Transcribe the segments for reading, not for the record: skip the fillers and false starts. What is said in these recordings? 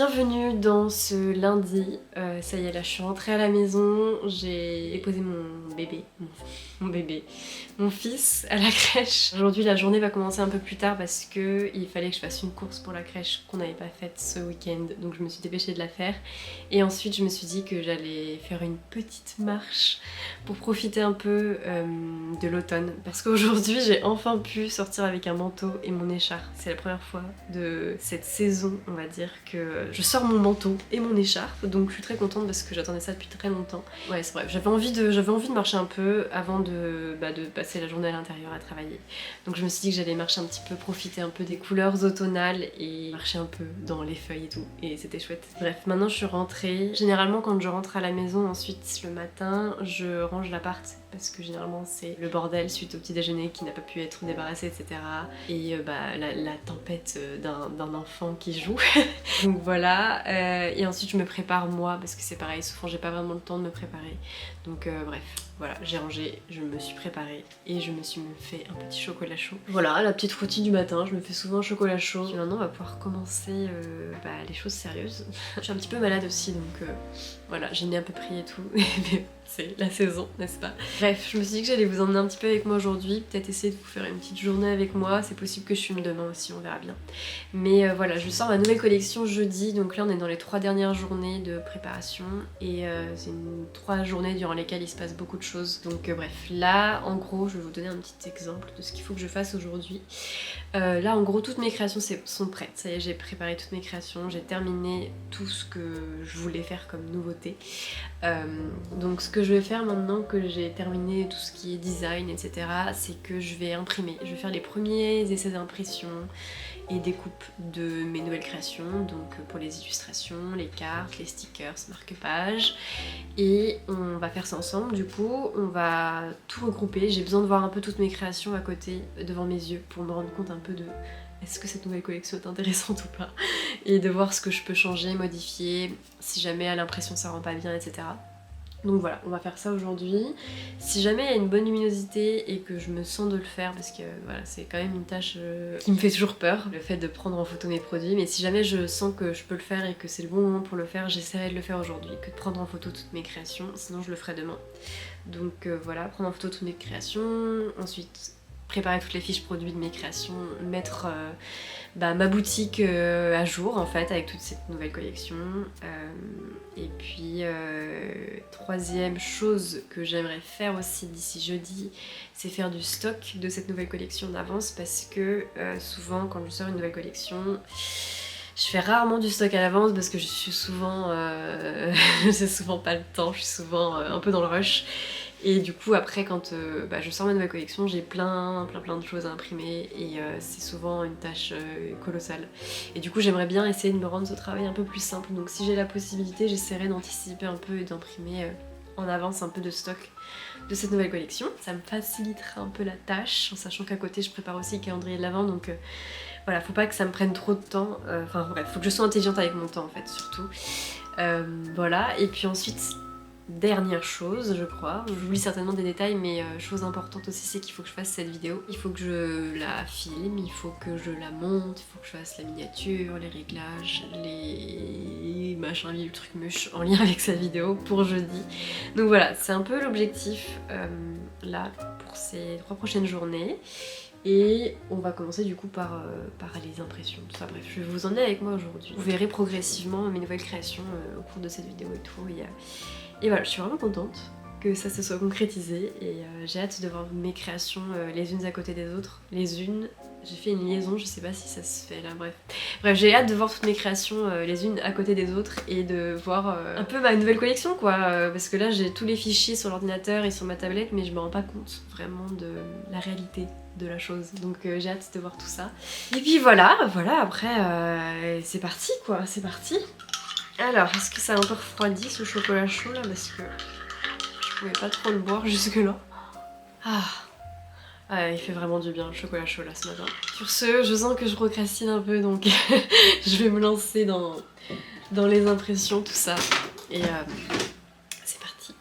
Bienvenue dans ce lundi, ça y est là je suis rentrée à la maison, j'ai déposé mon fils à la crèche. Aujourd'hui la journée va commencer un peu plus tard parce que il fallait que je fasse une course pour la crèche qu'on n'avait pas faite ce week-end, donc je me suis dépêchée de la faire. Et ensuite je me suis dit que j'allais faire une petite marche pour profiter un peu de l'automne. Parce qu'aujourd'hui j'ai enfin pu sortir avec un manteau et mon écharpe. C'est la première fois de cette saison, on va dire, que je sors mon manteau et mon écharpe, donc je suis très contente parce que j'attendais ça depuis très longtemps. Ouais, c'est vrai, j'avais envie de marcher un peu avant de passer la journée à l'intérieur à travailler. Donc je me suis dit que j'allais marcher un petit peu, profiter un peu des couleurs automnales et marcher un peu dans les feuilles et tout, et c'était chouette. Bref, maintenant je suis rentrée. Généralement quand je rentre à la maison ensuite le matin, je range l'appart parce que généralement c'est le bordel suite au petit déjeuner qui n'a pas pu être débarrassé, etc. Et la tempête d'un enfant qui joue. Donc voilà, et ensuite je me prépare moi parce que c'est pareil, souvent j'ai pas vraiment le temps de me préparer. Donc bref, voilà, j'ai rangé, je me suis préparée et je me suis fait un petit chocolat chaud. Voilà, la petite routine du matin, je me fais souvent un chocolat chaud. Et maintenant on va pouvoir commencer les choses sérieuses. Je suis un petit peu malade aussi, donc voilà, j'ai le nez un peu pris et tout. Mais c'est la saison, n'est-ce pas? Bref, je me suis dit que j'allais vous emmener un petit peu avec moi aujourd'hui, peut-être essayer de vous faire une petite journée avec moi. C'est possible que je filme demain aussi, on verra bien. Mais voilà, je sors ma nouvelle collection jeudi, donc là on est dans les 3 dernières journées de préparation et c'est 3 journées durant lesquelles il se passe beaucoup de choses. Donc bref, là en gros je vais vous donner un petit exemple de ce qu'il faut que je fasse aujourd'hui. Là en gros toutes mes créations sont prêtes, ça y est, j'ai préparé toutes mes créations, j'ai terminé tout ce que je voulais faire comme nouveauté. Donc ce que je vais faire maintenant que j'ai terminé tout ce qui est design, etc., c'est que je vais imprimer, je vais faire les premiers essais d'impression et découpe de mes nouvelles créations, donc pour les illustrations, les cartes, les stickers, marque-pages, et on va faire ça ensemble. Du coup on va tout regrouper, j'ai besoin de voir un peu toutes mes créations à côté devant mes yeux pour me rendre compte un peu de est-ce que cette nouvelle collection est intéressante ou pas, et de voir ce que je peux changer, modifier, si jamais à l'impression ça rend pas bien, etc. Donc voilà, on va faire ça aujourd'hui. Si jamais il y a une bonne luminosité et que je me sens de le faire, parce que voilà, c'est quand même une tâche qui me fait toujours peur, le fait de prendre en photo mes produits, mais si jamais je sens que je peux le faire et que c'est le bon moment pour le faire, j'essaierai de le faire aujourd'hui, que de prendre en photo toutes mes créations, sinon je le ferai demain. Donc voilà, prendre en photo toutes mes créations, ensuite préparer toutes les fiches produits de mes créations, mettre ma boutique à jour en fait avec toute cette nouvelle collection. Et puis troisième chose que j'aimerais faire aussi d'ici jeudi, c'est faire du stock de cette nouvelle collection d'avance parce que souvent quand je sors une nouvelle collection, je fais rarement du stock à l'avance parce que je suis souvent j'ai souvent pas le temps, je suis souvent un peu dans le rush. Et du coup après quand je sors ma nouvelle collection, j'ai plein de choses à imprimer et c'est souvent une tâche colossale. Et du coup j'aimerais bien essayer de me rendre ce travail un peu plus simple, donc si j'ai la possibilité j'essaierai d'anticiper un peu et d'imprimer en avance un peu de stock de cette nouvelle collection. Ça me facilitera un peu la tâche, en sachant qu'à côté je prépare aussi le calendrier de l'Avent, donc voilà, faut pas que ça me prenne trop de temps, enfin bref, faut que je sois intelligente avec mon temps en fait surtout. Voilà, et puis ensuite dernière chose, je crois, j'oublie certainement des détails, mais chose importante aussi, c'est qu'il faut que je fasse cette vidéo. Il faut que je la filme, il faut que je la monte, il faut que je fasse la miniature, les réglages, les machins, les trucs muches en lien avec cette vidéo pour jeudi. Donc voilà, c'est un peu l'objectif là pour ces 3 prochaines journées. Et on va commencer du coup par les impressions, tout ça, bref, je vais vous emmener avec moi aujourd'hui. Vous verrez progressivement mes nouvelles créations au cours de cette vidéo et tout. Et voilà, je suis vraiment contente que ça se soit concrétisé et j'ai hâte de voir mes créations les unes à côté des autres. Les unes, j'ai fait une liaison, je sais pas si ça se fait là, bref. Bref, j'ai hâte de voir toutes mes créations les unes à côté des autres et de voir un peu ma nouvelle collection quoi. Parce que là j'ai tous les fichiers sur l'ordinateur et sur ma tablette mais je me rends pas compte vraiment de la réalité de la chose. Donc j'ai hâte de voir tout ça. Et puis voilà, après c'est parti quoi, c'est parti. Alors, est-ce que ça a encore refroidi ce chocolat chaud là? Parce que je pouvais pas trop le boire jusque là. Ah, il fait vraiment du bien le chocolat chaud là ce matin. Sur ce, je sens que je procrastine un peu donc je vais me lancer dans les impressions, tout ça. Et c'est parti.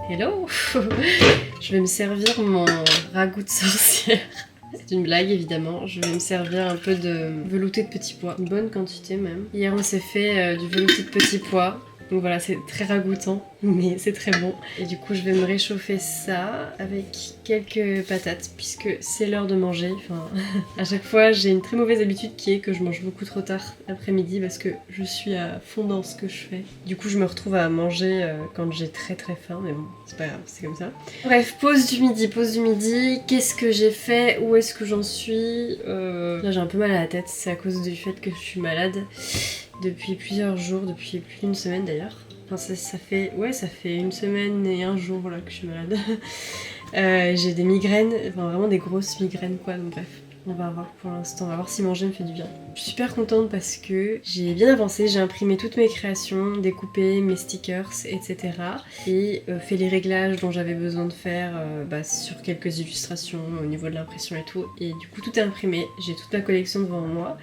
Hello. Je vais me servir mon ragoût de sorcière. C'est une blague évidemment, je vais me servir un peu de velouté de petits pois, une bonne quantité même. Hier on s'est fait du velouté de petits pois, donc voilà c'est très ragoûtant mais c'est très bon. Et du coup je vais me réchauffer ça avec quelques patates puisque c'est l'heure de manger. Enfin, à chaque fois j'ai une très mauvaise habitude qui est que je mange beaucoup trop tard l'après-midi parce que je suis à fond dans ce que je fais. Du coup je me retrouve à manger quand j'ai très faim, mais bon c'est pas grave, c'est comme ça. Bref, pause du midi. Qu'est-ce que j'ai fait? Où est-ce que j'en suis? Là j'ai un peu mal à la tête, c'est à cause du fait que je suis malade depuis plusieurs jours, depuis plus d'une semaine d'ailleurs. Enfin ça fait une semaine et un jour voilà, que je suis malade. J'ai des migraines, enfin vraiment des grosses migraines quoi, donc bref. On va voir pour l'instant, on va voir si manger me fait du bien. Je suis super contente parce que j'ai bien avancé, j'ai imprimé toutes mes créations, découpé mes stickers, etc. Et fait les réglages dont j'avais besoin de faire sur quelques illustrations au niveau de l'impression et tout. Et du coup tout est imprimé, j'ai toute ma collection devant moi.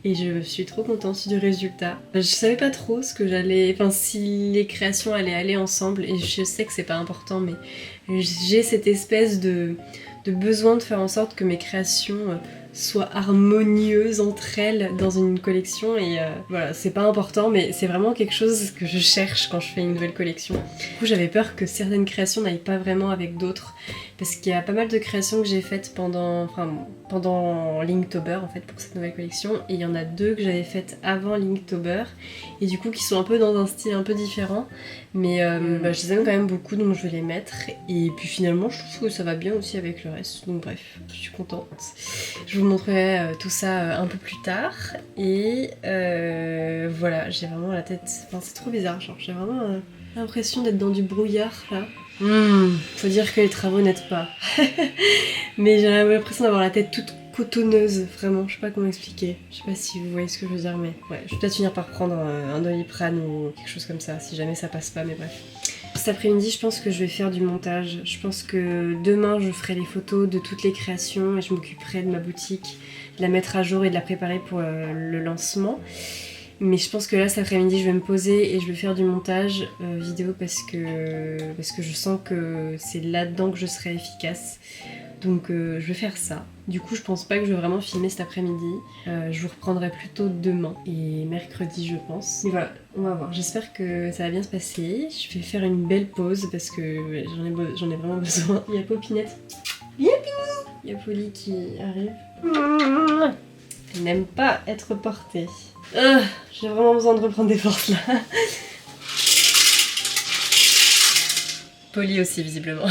Et je suis trop contente du résultat. Je savais pas trop ce que j'allais... Enfin si les créations allaient aller ensemble, et je sais que c'est pas important, mais j'ai cette espèce de besoin de faire en sorte que mes créations soient harmonieuses entre elles dans une collection et voilà, c'est pas important mais c'est vraiment quelque chose que je cherche quand je fais une nouvelle collection. Du coup j'avais peur que certaines créations n'aillent pas vraiment avec d'autres parce qu'il y a pas mal de créations que j'ai faites pendant Linktober en fait pour cette nouvelle collection et il y en a 2 que j'avais faites avant Linktober et du coup qui sont un peu dans un style un peu différent mais je les aime quand même beaucoup donc je vais les mettre et puis finalement je trouve que ça va bien aussi avec le reste donc bref je suis contente. Je vous montrerai tout ça un peu plus tard et voilà j'ai vraiment la tête, enfin c'est trop bizarre genre j'ai vraiment l'impression d'être dans du brouillard là. Faut dire que les travaux n'aident pas. Mais j'ai l'impression d'avoir la tête toute cotonneuse, vraiment, je sais pas comment expliquer. Je sais pas si vous voyez ce que je veux dire, mais ouais, je vais peut-être finir par prendre un Doliprane ou quelque chose comme ça, si jamais ça passe pas, mais bref. Cet après-midi, je pense que je vais faire du montage. Je pense que demain, je ferai les photos de toutes les créations et je m'occuperai de ma boutique, de la mettre à jour et de la préparer pour le lancement. Mais je pense que là cet après-midi je vais me poser et je vais faire du montage vidéo parce que je sens que c'est là-dedans que je serai efficace. Donc je vais faire ça. Du coup je pense pas que je vais vraiment filmer cet après-midi. Je vous reprendrai plutôt demain et mercredi je pense. Mais voilà, on va voir. J'espère que ça va bien se passer. Je vais faire une belle pause parce que j'en ai vraiment besoin. Il y a Popinette. Il y a Polly qui arrive. Elle n'aime pas être portée. J'ai vraiment besoin de reprendre des forces là. Polly aussi visiblement.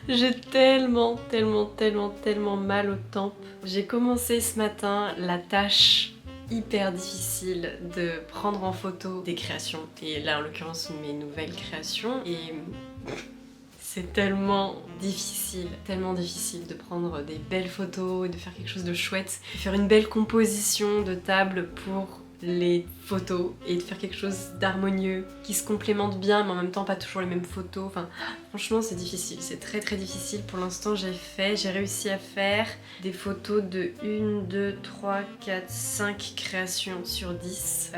J'ai tellement mal aux tempes. J'ai commencé ce matin la tâche hyper difficile de prendre en photo des créations. Et là en l'occurrence mes nouvelles créations. Et c'est tellement difficile de prendre des belles photos, de faire quelque chose de chouette, de faire une belle composition de table pour les photos et de faire quelque chose d'harmonieux qui se complémente bien mais en même temps pas toujours les mêmes photos. Enfin franchement c'est difficile, c'est très difficile. Pour l'instant j'ai réussi à faire des photos de 1, 2, 3, 4, 5 créations sur 10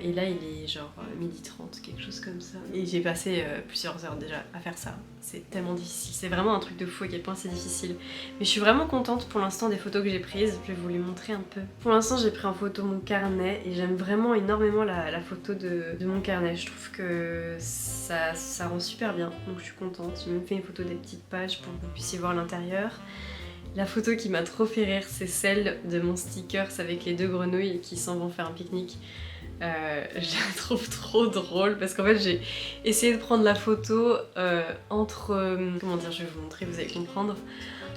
et là il est genre 12h30, quelque chose comme ça. Et j'ai passé plusieurs heures déjà à faire ça. C'est tellement difficile, c'est vraiment un truc de fou à quel point c'est difficile. Mais je suis vraiment contente pour l'instant des photos que j'ai prises, je vais vous les montrer un peu. Pour l'instant j'ai pris en photo mon carnet et j'aime vraiment énormément la photo de mon carnet. Je trouve que ça rend super bien, donc je suis contente. J'ai même fait une photo des petites pages pour que vous puissiez voir l'intérieur. La photo qui m'a trop fait rire, c'est celle de mon stickers avec les 2 grenouilles qui s'en vont faire un pique-nique. Je la trouve trop drôle parce qu'en fait j'ai essayé de prendre la photo entre... comment dire, je vais vous montrer, vous allez comprendre.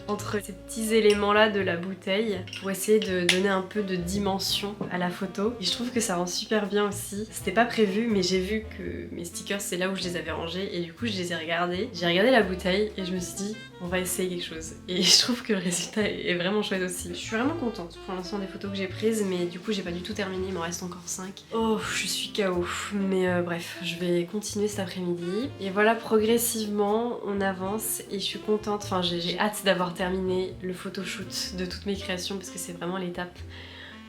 Entre ces petits éléments là de la bouteille pour essayer de donner un peu de dimension à la photo. Et je trouve que ça rend super bien aussi. C'était pas prévu mais j'ai vu que mes stickers c'est là où je les avais rangés et du coup je les ai regardés. J'ai regardé la bouteille et je me suis dit on va essayer quelque chose. Et je trouve que le résultat est vraiment chouette aussi. Je suis vraiment contente pour l'instant des photos que j'ai prises mais du coup j'ai pas du tout terminé, il m'en reste encore 5. Oh je suis KO. Mais bref, je vais continuer cet après-midi. Et voilà, progressivement on avance et je suis contente, enfin j'ai hâte d'avoir terminé le photoshoot de toutes mes créations parce que c'est vraiment l'étape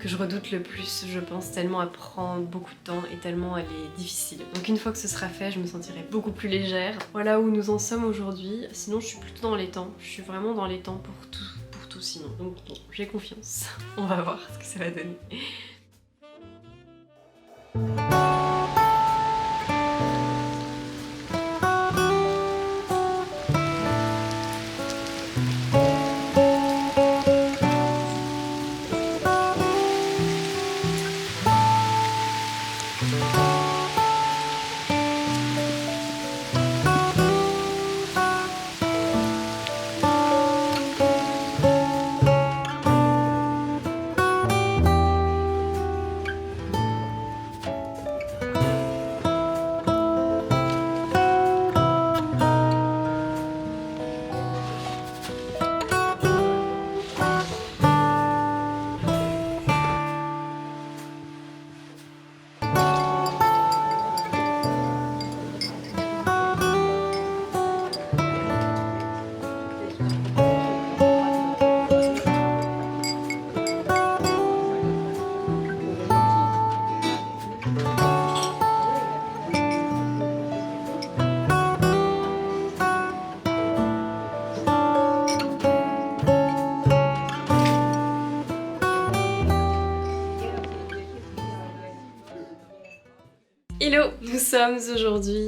que je redoute le plus, je pense, tellement elle prend beaucoup de temps et tellement elle est difficile. Donc une fois que ce sera fait, je me sentirai beaucoup plus légère. Voilà où nous en sommes aujourd'hui. Sinon je suis plutôt dans les temps, je suis vraiment dans les temps pour tout sinon. Donc bon, j'ai confiance. On va voir ce que ça va donner. Hello, nous sommes aujourd'hui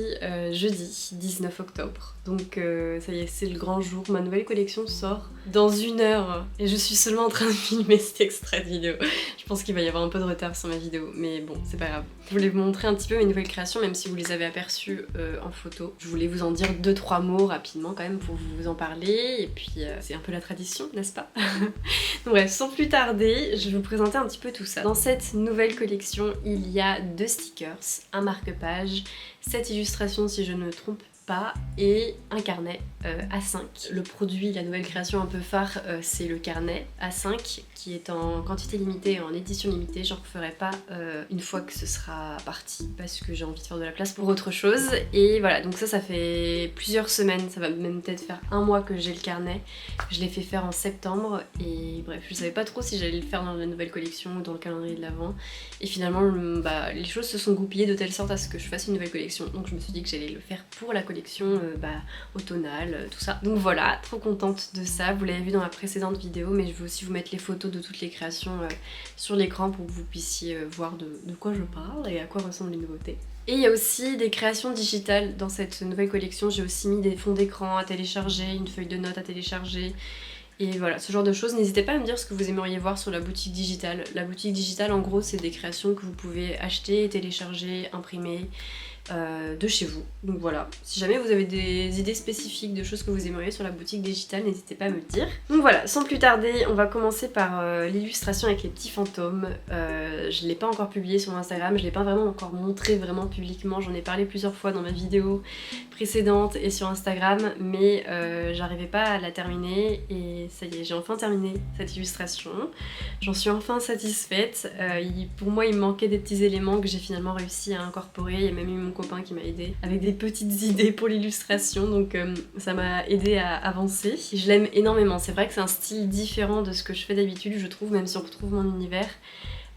jeudi 19 octobre, donc ça y est, c'est le grand jour, ma nouvelle collection sort dans 1 heure et je suis seulement en train de filmer cet extrait de vidéo. Je pense qu'il va y avoir un peu de retard sur ma vidéo, mais bon, c'est pas grave. Je voulais vous montrer un petit peu mes nouvelles créations, même si vous les avez aperçues en photo. Je voulais vous en dire 2-3 mots rapidement quand même pour vous en parler, et puis c'est un peu la tradition, n'est-ce pas? Donc bref, sans plus tarder, je vais vous présenter un petit peu tout ça. Dans cette nouvelle collection, il y a 2 stickers, un marque-page, 7 illustrations si je ne me trompe pas, et un carnet A5. Le produit, la nouvelle création un peu phare, c'est le carnet A5 qui est en quantité limitée, en édition limitée. J'en referai pas une fois que ce sera parti parce que j'ai envie de faire de la place pour autre chose. Et voilà, donc ça fait plusieurs semaines, ça va même peut-être faire 1 mois que j'ai le carnet. Je l'ai fait faire en septembre et bref, je savais pas trop si j'allais le faire dans la nouvelle collection ou dans le calendrier de l'Avent. Et finalement, les choses se sont goupillées de telle sorte à ce que je fasse une nouvelle collection. Donc je me suis dit que j'allais le faire pour la collection automnale, tout ça. Donc voilà, trop contente de ça. Vous l'avez vu dans ma précédente vidéo, mais je vais aussi vous mettre les photos de toutes les créations sur l'écran pour que vous puissiez voir de quoi je parle et à quoi ressemblent les nouveautés. Et il y a aussi des créations digitales dans cette nouvelle collection. J'ai aussi mis des fonds d'écran à télécharger, une feuille de notes à télécharger Et voilà, ce genre de choses. N'hésitez pas à me dire ce que vous aimeriez voir sur la boutique digitale. La boutique digitale, en gros, c'est des créations que vous pouvez acheter, télécharger, imprimer de chez vous. Donc voilà, si jamais vous avez des idées spécifiques de choses que vous aimeriez sur la boutique digitale, n'hésitez pas à me le dire. Donc voilà, sans plus tarder, on va commencer par l'illustration avec les petits fantômes. Je ne l'ai pas encore publié sur Instagram, je ne l'ai pas vraiment encore montré vraiment publiquement, j'en ai parlé plusieurs fois dans ma vidéo précédente et sur Instagram, mais j'arrivais pas à la terminer et ça y est, j'ai enfin terminé cette illustration. J'en suis enfin satisfaite. Pour moi, il me manquait des petits éléments que j'ai finalement réussi à incorporer. Il y a même eu mon copain qui m'a aidé avec des petites idées pour l'illustration, donc ça m'a aidé à avancer. Je l'aime énormément, c'est vrai que c'est un style différent de ce que je fais d'habitude, je trouve, même si on retrouve mon univers.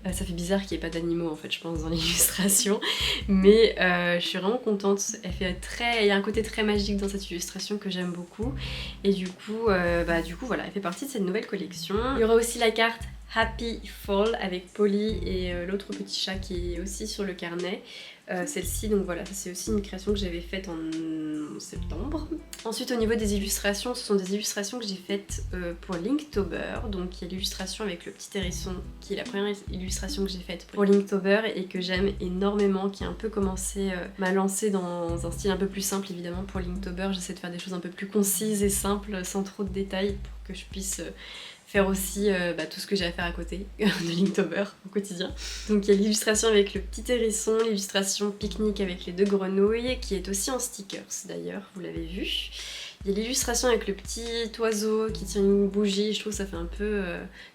Ça fait bizarre qu'il n'y ait pas d'animaux en fait, je pense, dans l'illustration, mais je suis vraiment contente. Il y a un côté très magique dans cette illustration que j'aime beaucoup, et du coup, voilà, elle fait partie de cette nouvelle collection. Il y aura aussi la carte Happy Fall avec Polly et l'autre petit chat qui est aussi sur le carnet. Celle-ci, donc voilà, c'est aussi une création que j'avais faite en septembre. Ensuite, au niveau des illustrations, ce sont des illustrations que j'ai faites pour Linktober. Donc il y a l'illustration avec le petit hérisson qui est la première illustration que j'ai faite pour Linktober et que j'aime énormément, qui a un peu commencé m'a lancé dans un style un peu plus simple évidemment pour Linktober. J'essaie de faire des choses un peu plus concises et simples sans trop de détails pour que je puisse faire aussi tout ce que j'ai à faire à côté de Linktober au quotidien. Donc il y a l'illustration avec le petit hérisson, l'illustration pique-nique avec les deux grenouilles, qui est aussi en stickers d'ailleurs, vous l'avez vu. Il y a l'illustration avec le petit oiseau qui tient une bougie, je trouve que ça fait un peu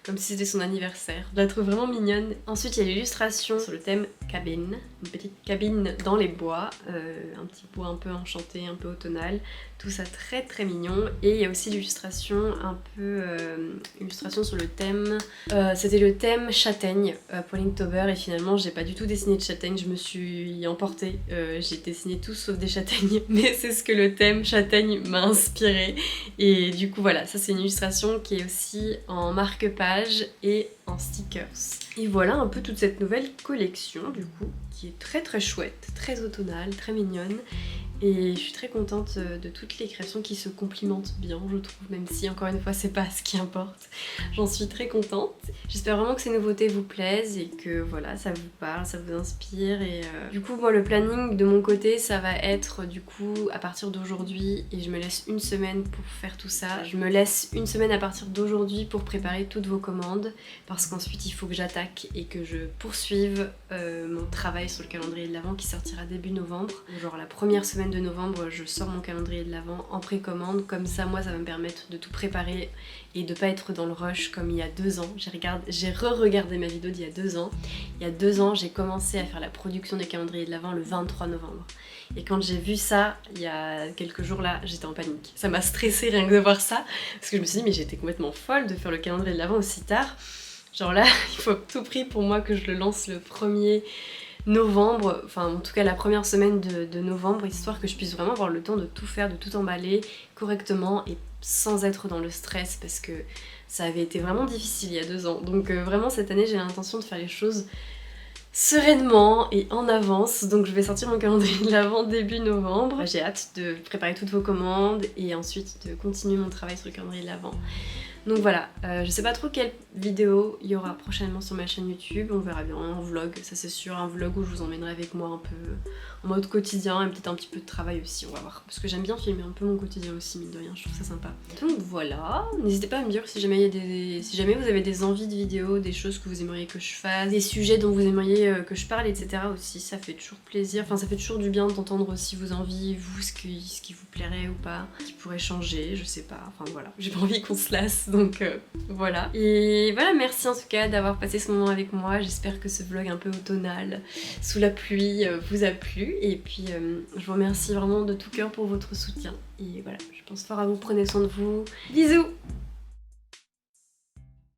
comme si c'était son anniversaire. Je la trouve vraiment mignonne. Ensuite il y a l'illustration sur le thème cabine, une petite cabine dans les bois, un petit bois un peu enchanté, un peu automnal. Tout ça très très mignon. Et il y a aussi l'illustration un peu illustration sur le thème. C'était le thème châtaigne pour Linktober et finalement j'ai pas du tout dessiné de châtaigne, je me suis emportée. J'ai dessiné tout sauf des châtaignes, mais c'est ce que le thème châtaigne m'a inspiré. Et du coup voilà, ça c'est une illustration qui est aussi en marque-page et en stickers. Et voilà un peu toute cette nouvelle collection du coup, qui est très très chouette, très automnale, très mignonne. Et je suis très contente de toutes les créations qui se complimentent bien, je trouve, même si encore une fois c'est pas ce qui importe. J'en suis très contente. J'espère vraiment que ces nouveautés vous plaisent et que voilà, ça vous parle, ça vous inspire. Et du coup, moi le planning de mon côté, ça va être du coup à partir d'aujourd'hui, et je me laisse une semaine pour faire tout ça. Je me laisse une semaine à partir d'aujourd'hui pour préparer toutes vos commandes, parce qu'ensuite il faut que j'attaque et que je poursuive mon travail sur le calendrier de l'Avent qui sortira début novembre. Genre la première semaine de novembre, je sors mon calendrier de l'Avent en précommande, comme ça moi ça va me permettre de tout préparer et de pas être dans le rush comme il y a 2 ans. J'ai re-regardé ma vidéo d'il y a 2 ans. Il y a 2 ans, j'ai commencé à faire la production des calendriers de l'Avent le 23 novembre. Et quand j'ai vu ça, il y a quelques jours là, j'étais en panique. Ça m'a stressée rien que de voir ça, parce que je me suis dit mais j'étais complètement folle de faire le calendrier de l'Avent aussi tard. Genre là, il faut à tout prix pour moi que je le lance le 1er novembre, enfin en tout cas la première semaine de novembre, histoire que je puisse vraiment avoir le temps de tout faire, de tout emballer correctement et sans être dans le stress, parce que ça avait été vraiment difficile il y a 2 ans. Donc vraiment cette année j'ai l'intention de faire les choses sereinement et en avance, donc je vais sortir mon calendrier de l'Avent début novembre. J'ai hâte de préparer toutes vos commandes et ensuite de continuer mon travail sur le calendrier de l'Avent. Donc voilà, je sais pas trop quelle vidéo il y aura prochainement sur ma chaîne YouTube, on verra bien, un vlog, ça c'est sûr, un vlog où je vous emmènerai avec moi un peu en mode quotidien et peut-être un petit peu de travail aussi, on va voir. Parce que j'aime bien filmer un peu mon quotidien aussi, mine de rien, je trouve ça sympa. Donc voilà, n'hésitez pas à me dire si jamais, si jamais vous avez des envies de vidéos, des choses que vous aimeriez que je fasse, des sujets dont vous aimeriez que je parle, etc. aussi, ça fait toujours plaisir, enfin ça fait toujours du bien d'entendre aussi vos envies, vous, ce qui vous plairait ou pas, qui pourrait changer, je sais pas, enfin voilà. J'ai pas envie qu'on se lasse, donc voilà. Et voilà, merci en tout cas d'avoir passé ce moment avec moi, j'espère que ce vlog un peu automnal, sous la pluie, vous a plu. Et puis je vous remercie vraiment de tout cœur pour votre soutien. Et voilà, je pense fort à vous, prenez soin de vous. Bisous!